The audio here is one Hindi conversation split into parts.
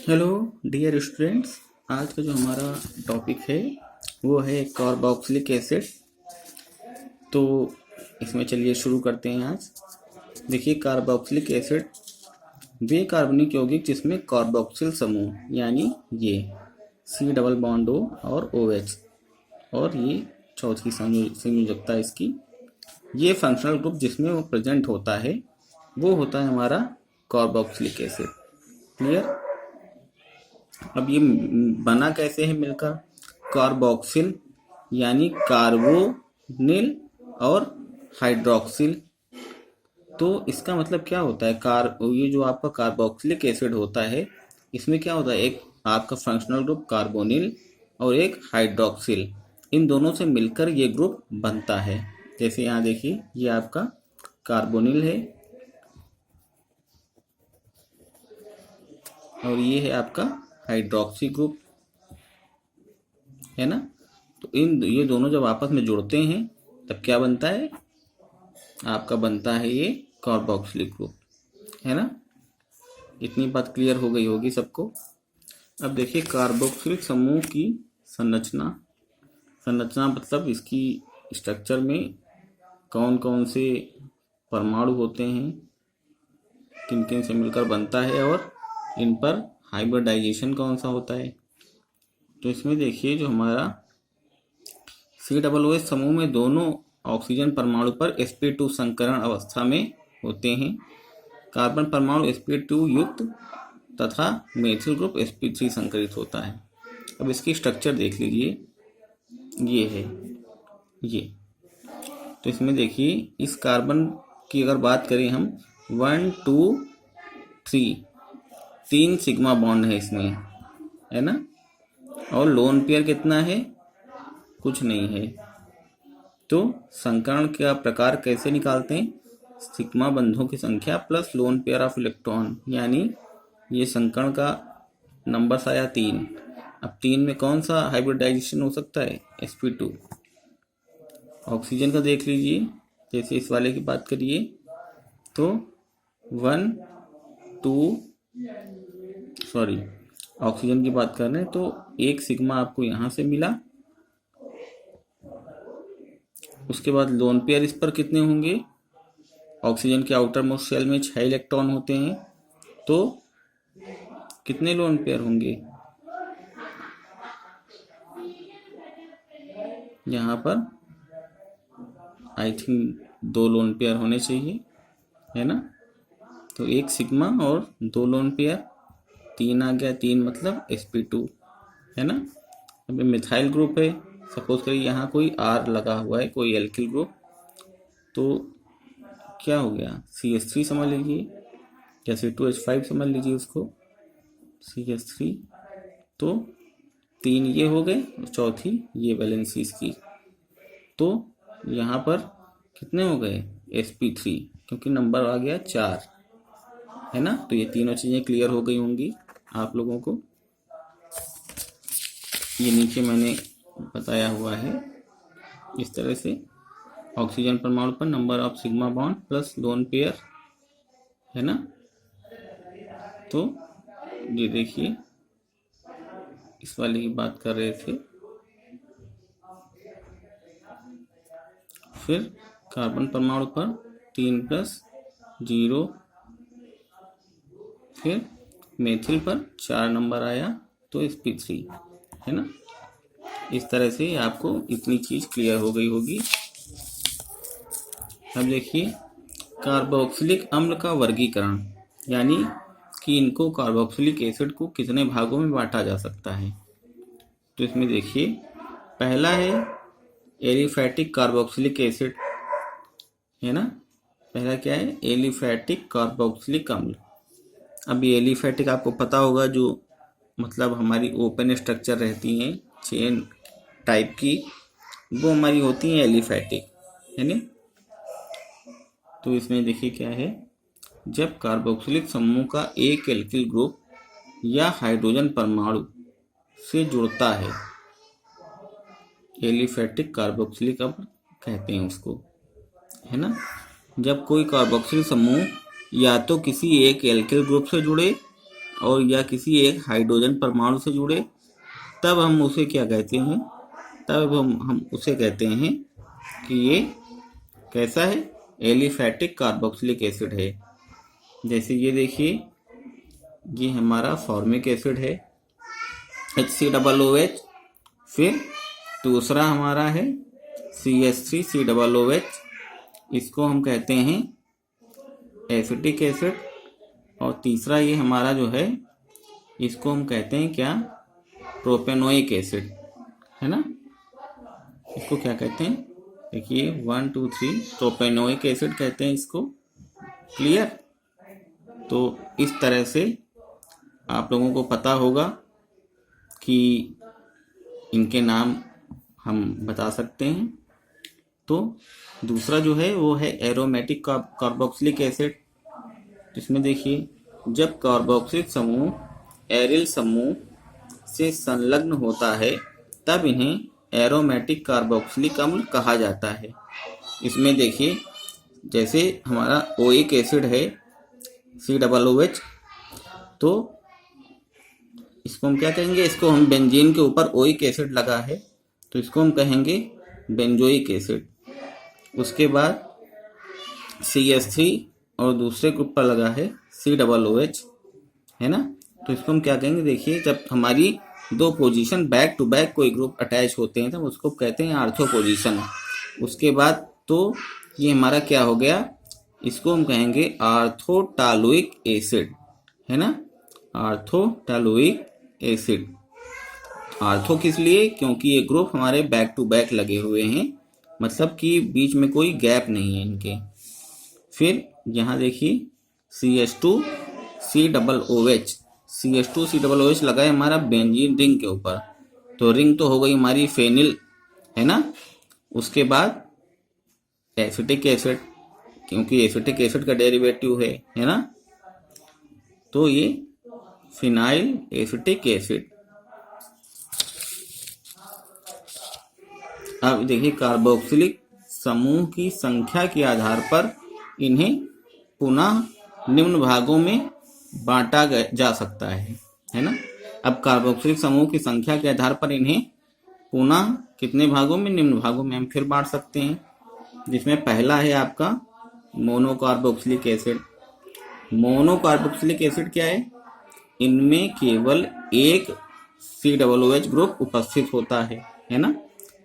Hello dear students. आज का जो हमारा टॉपिक है वो है कार्बोक्सिलिक एसिड। तो इसमें चलिए शुरू करते हैं। आज देखिए, कार्बोक्सिलिक एसिड वे कार्बनिक यौगिक जिसमें कार्बोक्सिल समूह यानी ये सी डबल बॉन्ड ओ और ओ एच और ये चौथी संयोजकता इसकी, ये फंक्शनल ग्रुप जिसमें वो प्रेजेंट होता है वो होता है हमारा कार्बोक्सिलिक एसिड। क्लियर। अब ये बना कैसे है मिलकर? कार्बोक्सिल यानी कार्बोनिल और हाइड्रोक्सिल। तो इसका मतलब क्या होता है? ये जो आपका कार्बोक्सिलिक एसिड होता है इसमें क्या होता है, एक आपका फंक्शनल ग्रुप कार्बोनिल और एक हाइड्रोक्सिल, इन दोनों से मिलकर ये ग्रुप बनता है। जैसे यहाँ देखिए, ये आपका कार्बोनिल है और ये है आपका हाइड्रोक्सी ग्रुप, है ना। तो ये दोनों जब आपस में जुड़ते हैं तब क्या बनता है? आपका बनता है ये कार्बोक्सिलिक ग्रुप, है ना। इतनी बात क्लियर हो गई होगी सबको। अब देखिए कार्बोक्सिलिक समूह की संरचना। संरचना मतलब इसकी स्ट्रक्चर में कौन कौन से परमाणु होते हैं, किन किन से मिलकर बनता है और इन पर हाइब्रिडाइजेशन कौन सा होता है। तो इसमें देखिए, जो हमारा COOH समूह में दोनों ऑक्सीजन परमाणु पर sp2 संकरण अवस्था में होते हैं। कार्बन परमाणु sp2 युक्त तथा मेथिल ग्रुप sp3 संकरित होता है। अब इसकी स्ट्रक्चर देख लीजिए, ये है ये। तो इसमें देखिए, इस कार्बन की अगर बात करें हम, 1 2 3 3 सिग्मा बॉन्ड है इसमें, है ना। और लोन पेयर कितना है? कुछ नहीं है। तो संकरण का प्रकार कैसे निकालते हैं? सिग्मा बंधों की संख्या plus lone pair of electron, यानी ये संकरण का नंबर आया 3। अब 3 में कौन सा हाइब्रिडाइजेशन हो सकता है? sp2। ऑक्सीजन का देख लीजिए, जैसे इस वाले की बात करिए तो 1 2 सॉरी ऑक्सीजन की बात कर रहे हैं तो एक सिग्मा आपको यहाँ से मिला। उसके बाद लोन पेयर इस पर कितने होंगे? ऑक्सीजन के आउटर मोस्ट शेल में 6 इलेक्ट्रॉन होते हैं, तो कितने लोन पेयर होंगे? यहाँ पर आई थिंक 2 लोन पेयर होने चाहिए, है ना। तो एक सिग्मा और 2 लोन पेयर, 3 आ गया। 3 मतलब sp2, है ना। अब मिथाइल ग्रुप है, सपोज करिए यहाँ कोई R लगा हुआ है, कोई एल्किल ग्रुप, तो क्या हो गया? CH3 समझ लीजिए, या C2H5 समझ लीजिए उसको, CH3। तो 3 ये हो गए और चौथी ये वैलेंसी इसकी। तो यहाँ पर कितने हो गए? sp3, क्योंकि नंबर आ गया 4, है ना। तो ये तीनों चीज़ें क्लियर हो गई होंगी आप लोगों को। ये नीचे मैंने बताया हुआ है इस तरह से। ऑक्सीजन परमाणु पर number of sigma bond plus lone pair, है ना। तो ये देखिए, इस वाले की बात कर रहे थे। फिर कार्बन परमाणु पर 3 + 0, फिर मेथिल पर 4 नंबर आया तो sp3, है ना। इस तरह से आपको इतनी चीज क्लियर हो गई होगी। अब देखिए, कार्बोक्सिलिक अम्ल का वर्गीकरण, यानी कि इनको कार्बोक्सिलिक एसिड को कितने भागों में बांटा जा सकता है। तो इसमें देखिए, पहला है एलिफैटिक कार्बोक्सिलिक एसिड, है ना। पहला क्या है? एलिफैटिक कार्बोक्सिलिक अम्ल। अब ये एलिफैटिक आपको पता होगा, जो मतलब हमारी ओपन स्ट्रक्चर रहती हैं चेन टाइप की, वो हमारी होती हैं एलिफैटिक, है ना। तो इसमें देखिए क्या है, जब कार्बोक्सिलिक समूह का एक एल्किल ग्रुप या हाइड्रोजन परमाणु से जुड़ता है, एलिफैटिक कार्बोक्सिलिक अम्ल कहते हैं उसको, है ना। जब कोई कार्बोक्सिल समूह या तो किसी एक एल्किल ग्रुप से जुड़े और या किसी एक हाइड्रोजन परमाणु से जुड़े, तब हम उसे क्या कहते हैं, तब हम उसे कहते हैं कि ये कैसा है, एलिफैटिक कार्बोक्सिलिक एसिड है। जैसे ये देखिए, ये हमारा फॉर्मिक एसिड है HCOOH। फिर दूसरा हमारा है CH3COOH, इसको हम कहते हैं एसिटिक एसिड। और तीसरा ये हमारा जो है, इसको हम कहते हैं क्या, प्रोपेनोइक एसिड, है ना। इसको क्या कहते हैं, देखिए 1 2 3, प्रोपेनोइक एसिड कहते हैं इसको। क्लियर। तो इस तरह से आप लोगों को पता होगा कि इनके नाम हम बता सकते हैं। तो दूसरा जो है वो है एरोमेटिक कार्बोक्सिलिक एसिड। इसमें देखिए, जब कार्बोक्सिलिक समूह एरिल समूह से संलग्न होता है तब इन्हें एरोमेटिक कार्बोक्सिलिक अम्ल कहा जाता है। इसमें देखिए, जैसे हमारा ओइक एसिड है COOH, तो इसको हम क्या कहेंगे, इसको हम बेंजीन के ऊपर ओइक एसिड लगा है तो इसको हम कहेंगे बेंजोइक एसिड। उसके बाद CH3 और दूसरे ग्रुप पर लगा है COOH, है ना। तो इसको हम क्या कहेंगे, देखिए जब हमारी दो पोजीशन बैक टू बैक कोई ग्रुप अटैच होते हैं तो उसको कहते हैं आर्थो पोजीशन। उसके बाद तो ये हमारा क्या हो गया, इसको हम कहेंगे आर्थोटालुइक एसिड, है ना, आर्थोटालुइक एसिड। आर्थो किस लिए, क्योंकि ये ग्रुप हमारे बैक टू बैक लगे हुए हैं, मतलब कि बीच में कोई गैप नहीं है इनके। फिर यहाँ देखिए CH2COOH लगा है हमारा बेंजीन रिंग के ऊपर, तो रिंग तो हो गई हमारी फेनिल, है ना। उसके बाद एसिटिक एसिड, क्योंकि एसिटिक एसिड का डेरिवेटिव है ना, तो ये फिनाइल एसिटिक एसिड। अब देखिए, कार्बोक्सिलिक समूह की संख्या के आधार पर इन्हें पुनः निम्न भागों में बांटा जा सकता है ना। अब कार्बोक्सिलिक समूह की संख्या के आधार पर इन्हें पुनः कितने भागों में, निम्न भागों में हम फिर बांट सकते हैं, जिसमें पहला है आपका मोनोकार्बोक्सिलिक एसिड। मोनोकार्बोक्सिलिक एसिड क्या है, इनमें केवल एक COOH ग्रुप उपस्थित होता है ना,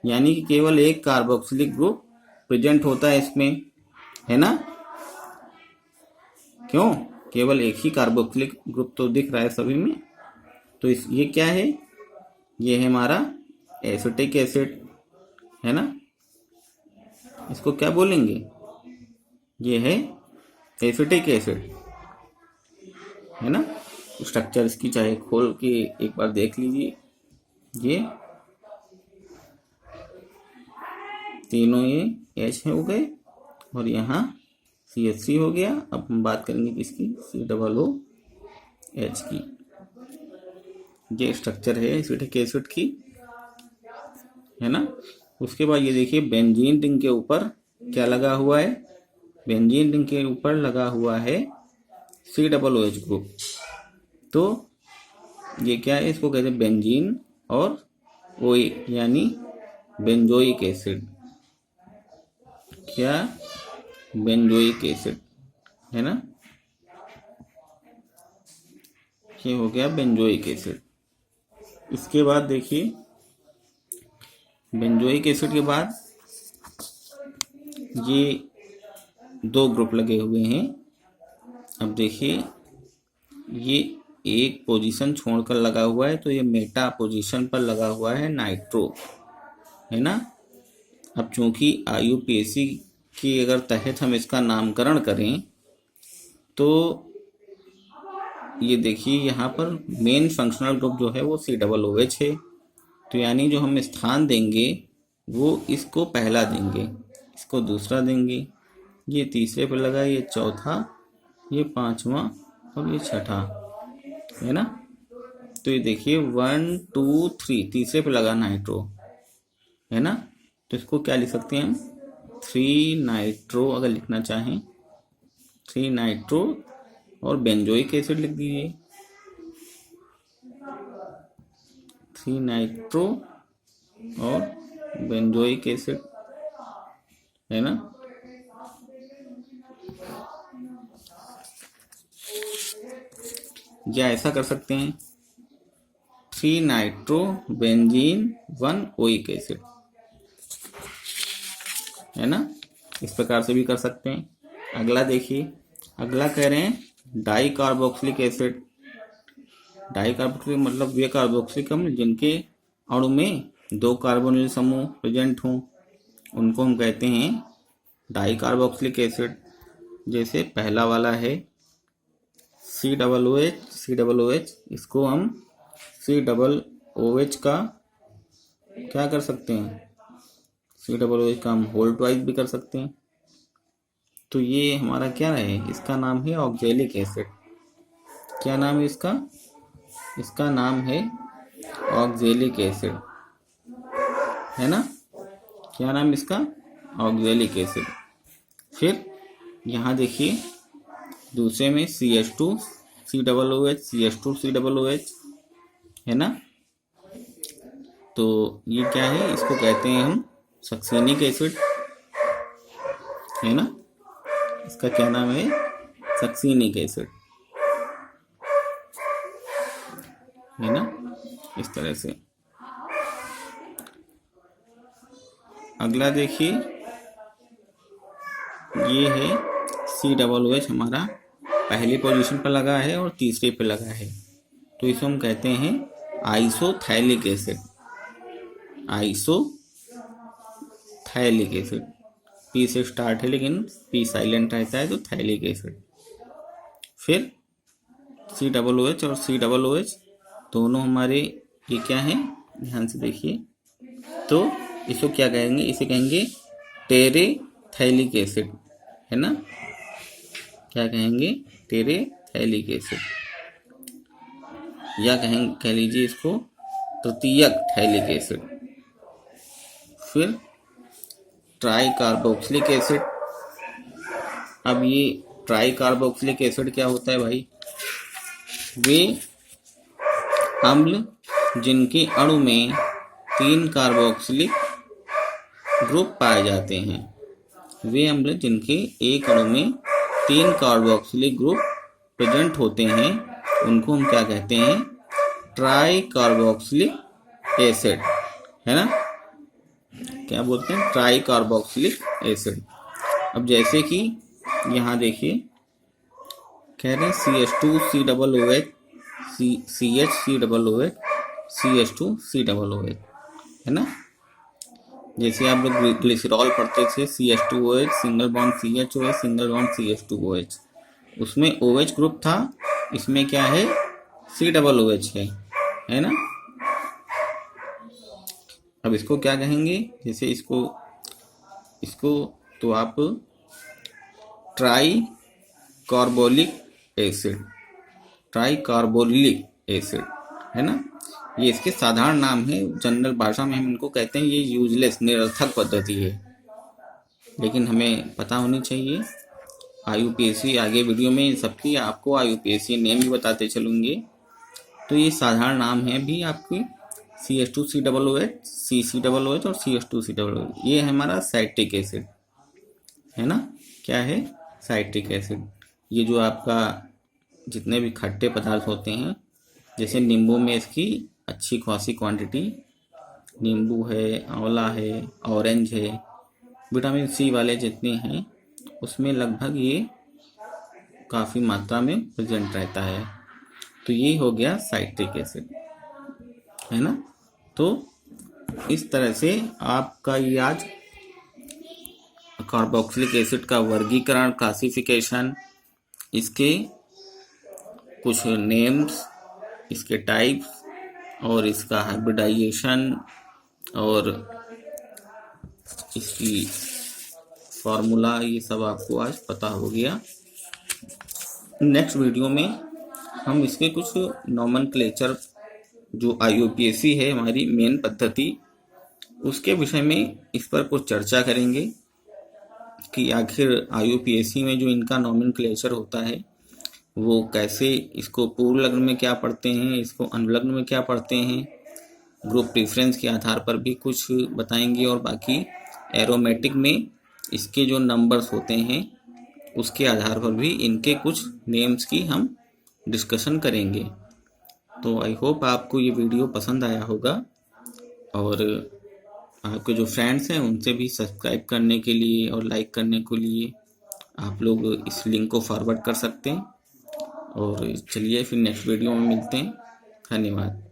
यानी कि केवल एक कार्बोक्सिलिक ग्रुप प्रेजेंट होता है इसमें, है ना। क्यों, केवल एक ही कार्बोक्सिलिक ग्रुप तो दिख रहा है सभी में। तो ये क्या है, ये है हमारा एसिटिक एसिड, है ना। इसको क्या बोलेंगे, ये है एसिटिक एसिड, है ना। स्ट्रक्चर इसकी चाहे खोल के एक बार देख लीजिए, ये तीनों ये H हो गए और यहाँ CH3 हो गया। अब हम बात करेंगे किसकी, COOH की। ये स्ट्रक्चर है एसिटिक एसिड की, है ना। उसके बाद ये देखिए, बेंजीन रिंग के ऊपर क्या लगा हुआ है, बेंजीन रिंग के ऊपर लगा हुआ है COOH ग्रुप। तो ये क्या है, इसको कहते हैं बेंजीन और ओइक, यानी बेंजोइक एसिड। क्या, बेंजोइक एसिड, है ना, ये हो गया बेंजोइक एसिड। इसके बाद देखिए, बेंजोइक एसिड के बाद ये दो ग्रुप लगे हुए हैं। अब देखिए, ये एक पोजीशन छोड़कर लगा हुआ है, तो ये मेटा पोजीशन पर लगा हुआ है नाइट्रो, है ना। अब चूंकि IUPAC की अगर तहत हम इसका नामकरण करें तो ये देखिए, यहाँ पर मेन फंक्शनल ग्रुप जो है वो COOH है, तो यानी जो हम स्थान देंगे वो इसको पहला देंगे, इसको दूसरा देंगे, ये तीसरे पर लगा, ये चौथा, ये पांचवा और ये छठा, है ना। तो ये देखिए 1 2 3 तीसरे पे लगा नाइट्रो, है ना। तो इसको क्या लिख सकते हैं हम, 3 नाइट्रो अगर लिखना चाहें, 3 नाइट्रो और बेंजोइक एसिड लिख दीजिए, 3 नाइट्रो और बेंजोइक एसिड, है ना। या ऐसा कर सकते हैं 3 नाइट्रो बेंजीन 1 ओइक एसिड, है ना। इस प्रकार से भी कर सकते हैं। अगला देखिए, अगला कह रहे हैं di carboxylic acid. Di carboxylic मतलब वे कार्बोक्सिलिक अम्ल जिनके अणु में 2 कार्बोनिल समूह प्रेजेंट हों, उनको हम कहते हैं डाई कार्बोक्सिलिक एसिड। जैसे पहला वाला है COOH, इसको हम COOH का क्या कर सकते हैं, COOH का हम होल ट्वाइस भी कर सकते हैं। तो ये हमारा क्या है, इसका नाम है ऑक्जेलिक एसिड। क्या नाम है इसका, इसका नाम है ऑक्जेलिक एसिड, है ना। क्या नाम इसका, ऑक्जेलिक एसिड। फिर यहाँ देखिए दूसरे में CH2COOH, है ना। तो ये क्या है, इसको कहते हैं हम सक्सीनिक एसिड, है ना। इसका क्या नाम है, सक्सीनिक एसिड, है ना। इस तरह से अगला देखिए, ये है COOH हमारा पहली पोजीशन पर लगा है और तीसरे पे लगा है, तो इसको हम कहते हैं isophthalic acid. Isophthalic acid, P से स्टार्ट है लेकिन पी साइलेंट रहता है, तो थैलिक एसिड। फिर COOH और COOH दोनों हमारे ये क्या है, ध्यान से देखिए। तो इसको क्या कहेंगे, इसे कहेंगे टेरेथैलिक एसिड, है ना। क्या कहेंगे, टेरेथैलिक एसिड, या कह लीजिए इसको तृतीयक थैलिक एसिड। फिर ट्राई कार्बोक्सिलिक एसिड। अब ये ट्राई कार्बोक्सिलिक एसिड क्या होता है भाई, वे अम्ल जिनके अणु में 3 कार्बोक्सिलिक ग्रुप पाए जाते हैं। वे अम्ल जिनके एक अणु में 3 कार्बोक्सिलिक ग्रुप प्रेजेंट होते हैं, उनको हम क्या कहते हैं, ट्राई कार्बोक्सिलिक एसिड, है ना। क्या बोलते हैं, ट्राई कार्बोक्सिलिक एसिड। अब जैसे कि यहाँ देखिए कह रहे हैं CH2COOH, CHCOOH, CH2COOH, है ना। जैसे आप लोग ग्लिसरॉल पढ़ते थे, CH2OH single bond CHOH single bond CH2OH, उसमें OH ग्रुप था, इसमें क्या है, COOH है ना। अब इसको क्या कहेंगे, जैसे इसको तो आप ट्राई कार्बोलिक एसिड है ना। ये इसके साधारण नाम है, जनरल भाषा में हम इनको कहते हैं, ये यूजलेस निरर्थक पद्धति है, लेकिन हमें पता होनी चाहिए। IUPAC आगे वीडियो में सबकी आपको IUPAC नेम भी बताते चलूँगे। तो ये साधारण नाम है भी आपके CH2COOH, CCOOH और CH2COOH। ये है हमारा साइट्रिक एसिड, है ना। क्या है, साइट्रिक एसिड। ये जो आपका जितने भी खट्टे पदार्थ होते हैं, जैसे नींबू में इसकी अच्छी खासी क्वांटिटी, नींबू है, आंवला है, ऑरेंज है, विटामिन C वाले जितने हैं उसमें लगभग ये काफ़ी मात्रा में प्रेजेंट रहता है। तो ये हो गया साइट्रिक एसिड, है ना। तो इस तरह से आपका ये आज कार्बोक्सिलिक एसिड का वर्गीकरण, क्लासिफिकेशन, इसके कुछ नेम्स, इसके टाइप्स और इसका हाइब्रिडाइजेशन और इसकी फार्मूला, ये सब आपको आज पता हो गया। नेक्स्ट वीडियो में हम इसके कुछ नॉमेनक्लेचर, जो IUPAC है हमारी मेन पद्धति, उसके विषय में इस पर कुछ चर्चा करेंगे कि आखिर IUPAC में जो इनका नॉमेनक्लेचर होता है वो कैसे, इसको पूर्ण लग्न में क्या पढ़ते हैं, इसको अनुलग्न में क्या पढ़ते हैं, ग्रुप प्रेफरेंस के आधार पर भी कुछ बताएंगे, और बाकी एरोमेटिक में इसके जो नंबर्स होते हैं उसके आधार पर भी इनके कुछ नेम्स की हम डिस्कशन करेंगे। तो आई होप आपको ये वीडियो पसंद आया होगा, और आपके जो फ्रेंड्स हैं उनसे भी सब्सक्राइब करने के लिए और लाइक करने के लिए आप लोग इस लिंक को फॉरवर्ड कर सकते हैं। और चलिए फिर नेक्स्ट वीडियो में मिलते हैं। धन्यवाद।